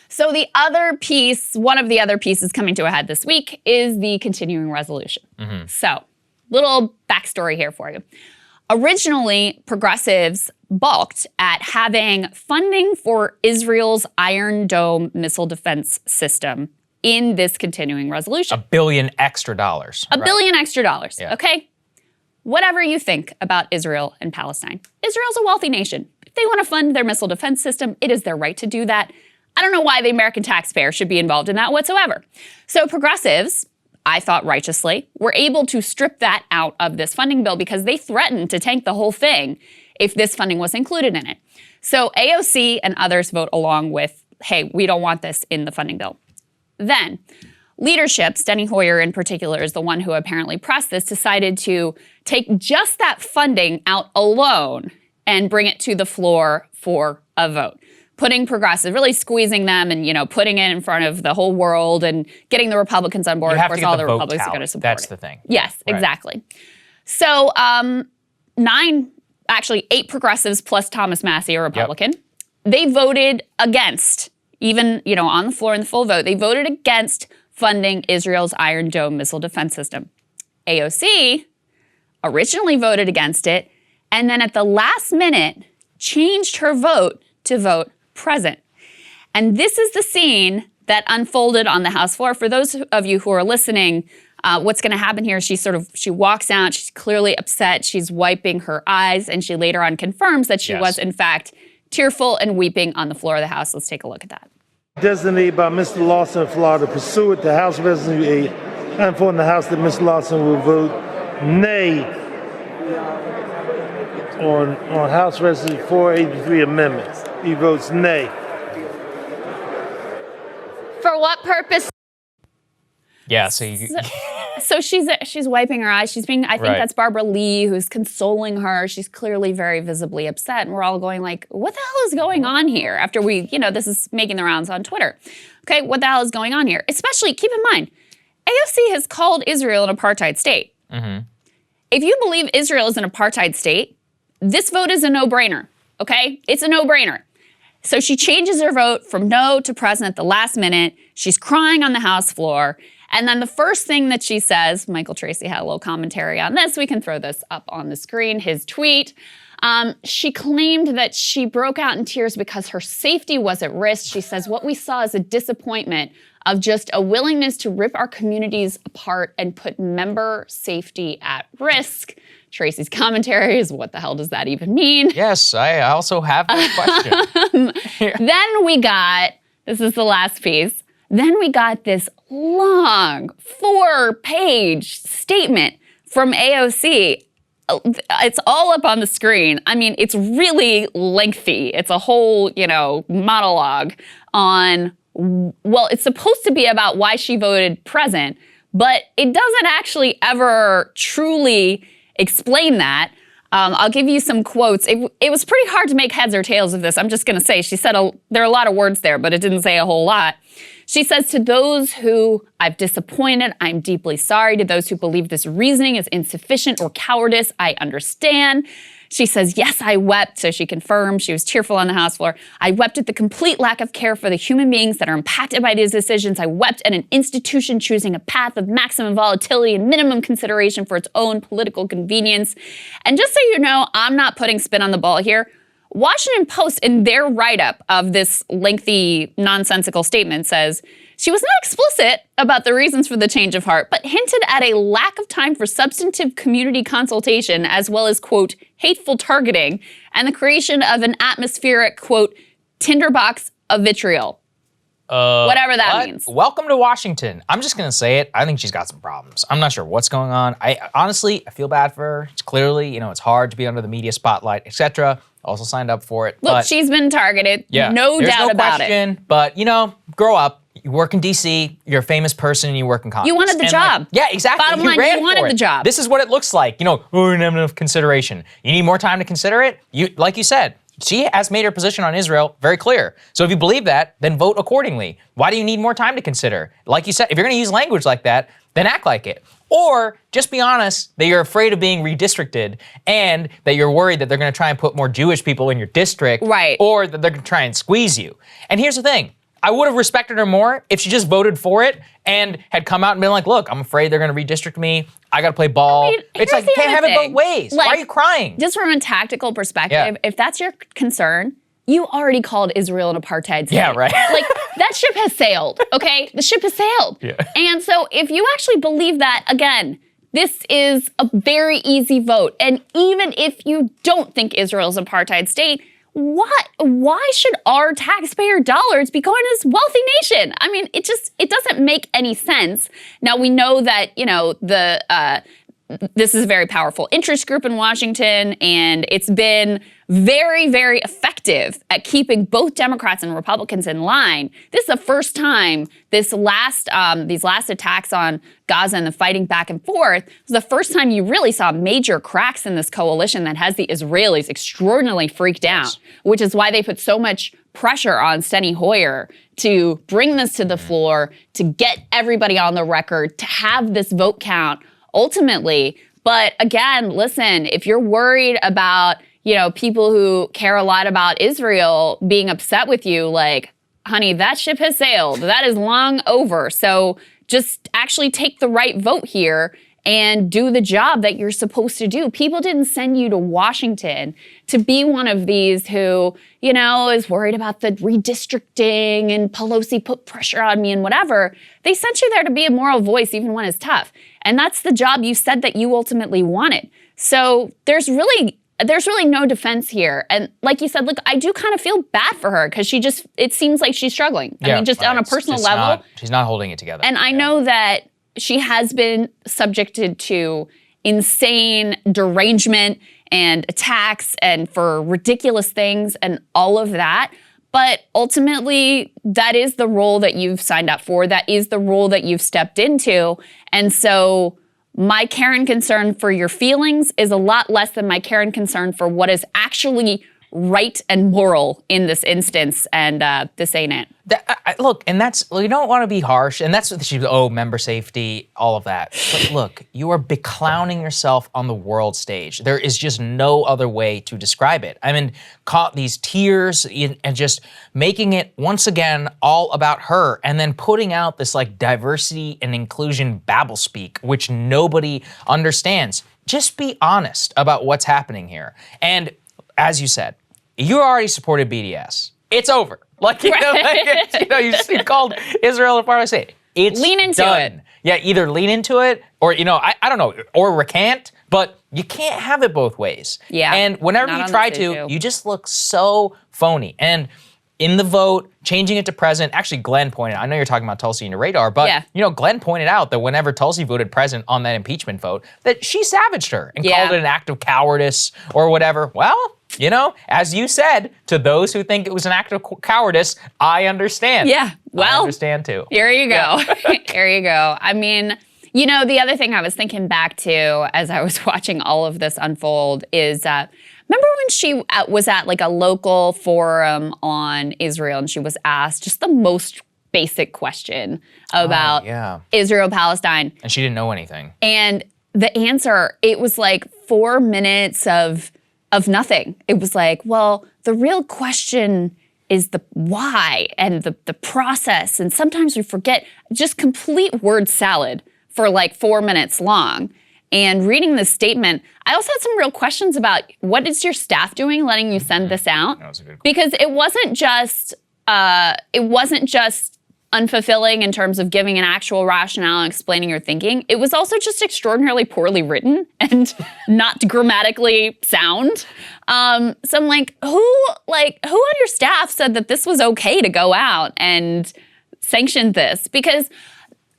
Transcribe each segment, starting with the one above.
So the other piece, one of the other pieces coming to a head this week is the continuing resolution. So, little backstory here for you. Originally, progressives balked at having funding for Israel's Iron Dome missile defense system in this continuing resolution. $1 billion extra. $1 billion extra, okay? Whatever you think about Israel and Palestine, Israel's a wealthy nation. If they want to fund their missile defense system, it is their right to do that. I don't know why the American taxpayer should be involved in that whatsoever. So progressives, I thought righteously, were able to strip that out of this funding bill because they threatened to tank the whole thing if this funding was included in it. So AOC and others vote along with, hey, we don't want this in the funding bill. Then leadership, Steny Hoyer in particular is the one who apparently pressed this, decided to take just that funding out alone and bring it to the floor for a vote. Putting progressive, really squeezing them and, putting it in front of the whole world and getting the Republicans on board. Of course, all the Republicans are going to support it. That's the thing. Yes, right. Exactly. So 8 progressives plus Thomas Massie, a Republican, they voted against, even, on the floor in the full vote, they voted against funding Israel's Iron Dome missile defense system. AOC originally voted against it, and then at the last minute changed her vote to vote present. And this is the scene that unfolded on the House floor. For those of you who are listening, what's going to happen here is she walks out, she's clearly upset, she's wiping her eyes, and she later on confirms that she was in fact tearful and weeping on the floor of the House. Let's take a look at that. Designated by Mr. Lawson of Florida, pursuant to House Resolution 8, I inform the House that Mr. Lawson will vote nay on House Resolution 483 amendment. He votes nay. For what purpose? Yeah, so she's wiping her eyes. She's being, I think that's Barbara Lee who's consoling her. She's clearly very visibly upset. And we're all going like, what the hell is going on here? After this is making the rounds on Twitter. Okay, what the hell is going on here? Especially, keep in mind, AOC has called Israel an apartheid state. If you believe Israel is an apartheid state, this vote is a no-brainer, okay? It's a no-brainer. So she changes her vote from no to present at the last minute. She's crying on the House floor. And then the first thing that she says, Michael Tracy had a little commentary on this. We can throw this up on the screen, his tweet. She claimed that she broke out in tears because her safety was at risk. She says, what we saw is a disappointment of just a willingness to rip our communities apart and put member safety at risk. Tracy's commentary is, what the hell does that even mean? Yes, I also have that question. Then we got, this is the last piece, then we got this long 4-page statement from AOC. It's all up on the screen. I mean, it's really lengthy. It's a whole, monologue on, well, it's supposed to be about why she voted present, but it doesn't actually ever truly explain that. I'll give you some quotes. It was pretty hard to make heads or tails of this. I'm just going to say, she said there are a lot of words there, but it didn't say a whole lot. She says, to those who I've disappointed, I'm deeply sorry. To those who believe this reasoning is insufficient or cowardice, I understand. She says, yes, I wept. So she confirmed she was tearful on the House floor. I wept at the complete lack of care for the human beings that are impacted by these decisions. I wept at an institution choosing a path of maximum volatility and minimum consideration for its own political convenience. And just so you know, I'm not putting spin on the ball here. Washington Post, in their write-up of this lengthy, nonsensical statement, says, she was not explicit about the reasons for the change of heart, but hinted at a lack of time for substantive community consultation, as well as, quote, hateful targeting, and the creation of an atmospheric, quote, tinderbox of vitriol. Whatever that means. Welcome to Washington. I'm just gonna say it. I think she's got some problems. I'm not sure what's going on. Honestly, I feel bad for her. It's clearly, it's hard to be under the media spotlight, etc. Also signed up for it. Look, she's been targeted. Yeah, no doubt about it. But, grow up. You work in D.C., you're a famous person, and you work in Congress. You wanted the job. Yeah, exactly. Bottom line, you wanted the job. This is what it looks like. We didn't have enough consideration. You need more time to consider it? Like you said, she has made her position on Israel very clear. So if you believe that, then vote accordingly. Why do you need more time to consider? Like you said, if you're going to use language like that, then act like it. Or just be honest that you're afraid of being redistricted and that you're worried that they're going to try and put more Jewish people in your district. Right. Or that they're going to try and squeeze you. And here's the thing. I would have respected her more if she just voted for it and had come out and been like, look, I'm afraid they're going to redistrict me. I got to play ball. I mean, it's here's like, you the can't have other it both thing. ways. Why are you crying? Just from a tactical perspective, Yeah. if that's your concern, you already called Israel an apartheid state. Yeah, right. Like, that ship has sailed, okay? The ship has sailed. Yeah. And so if you actually believe that, again, this is a very easy vote. And even if you don't think Israel's an apartheid state, why should our taxpayer dollars be going to this wealthy nation? I mean, it doesn't make any sense. Now, we know that, this is a very powerful interest group in Washington, and it's been very, very effective at keeping both Democrats and Republicans in line. This is the first time these last attacks on Gaza and the fighting back and forth was the first time you really saw major cracks in this coalition that has the Israelis extraordinarily freaked out, which is why they put so much pressure on Steny Hoyer to bring this to the floor, to get everybody on the record, to have this vote count ultimately. But again, listen, if you're worried about, people who care a lot about Israel being upset with you, like, honey, that ship has sailed. That is long over. So just actually take the right vote here and do the job that you're supposed to do. People didn't send you to Washington to be one of these who, is worried about the redistricting and Pelosi put pressure on me and whatever. They sent you there to be a moral voice even when it's tough. And that's the job you said that you ultimately wanted. So there's really no defense here. And like you said, look, I do kind of feel bad for her because it seems like she's struggling. I mean, just on a personal level. She's not holding it together. And I know that she has been subjected to insane derangement and attacks and for ridiculous things and all of that. But ultimately, that is the role that you've signed up for. That is the role that you've stepped into. And so my care and concern for your feelings is a lot less than my care and concern for what is actually right and moral in this instance. And this ain't it. Look, and you don't want to be harsh, and that's what member safety, all of that. But look, you are beclowning yourself on the world stage. There is just no other way to describe it. I mean, caught these tears and just making it once again all about her, and then putting out this like diversity and inclusion babble speak, which nobody understands. Just be honest about what's happening here. And as you said, you already supported BDS. It's over. Like, you called Israel a part of the state. It's lean into done. it. Yeah, either lean into it or, I don't know, or recant, but you can't have it both ways. Yeah. And whenever you try to, you just look so phony. And in the vote, changing it to present, actually Glenn pointed out, I know you're talking about Tulsi in your radar, but Glenn pointed out that whenever Tulsi voted present on that impeachment vote, that she savaged her and called it an act of cowardice or whatever. Well, as you said, to those who think it was an act of cowardice, I understand. Yeah, well, I understand too. Here you go. Here you go. I mean, the other thing I was thinking back to as I was watching all of this unfold is, remember when she was at like a local forum on Israel and she was asked just the most basic question about Israel-Palestine. And she didn't know anything. And the answer, it was like 4 minutes of nothing. It was like, well, the real question is the why and the process. And sometimes we forget, just complete word salad for like 4 minutes long. And reading this statement, I also had some real questions about what is your staff doing letting you send this out? That was a good question. Because it wasn't just unfulfilling in terms of giving an actual rationale and explaining your thinking. It was also just extraordinarily poorly written and not grammatically sound. So I'm like, who on your staff said that this was okay to go out and sanction this? Because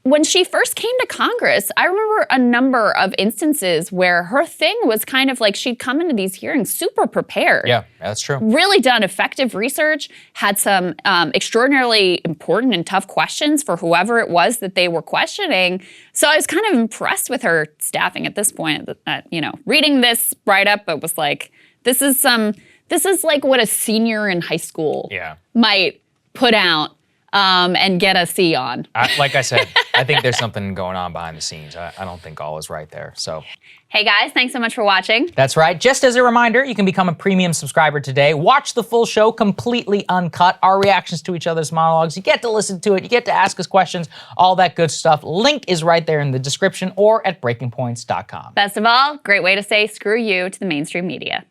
when she first came to Congress, I remember a number of instances where her thing was kind of like she'd come into these hearings super prepared. Yeah, that's true. Really done effective research, had some extraordinarily important and tough questions for whoever it was that they were questioning. So I was kind of impressed with her staffing at this point. Reading this write-up, it was like, this is like what a senior in high school might put out and get a C on. Like I said, I think there's something going on behind the scenes. I don't think all is right there. So. Hey guys, thanks so much for watching. That's right. Just as a reminder, you can become a premium subscriber today. Watch the full show completely uncut, our reactions to each other's monologues. You get to listen to it. You get to ask us questions, all that good stuff. Link is right there in the description or at breakingpoints.com. Best of all, great way to say screw you to the mainstream media.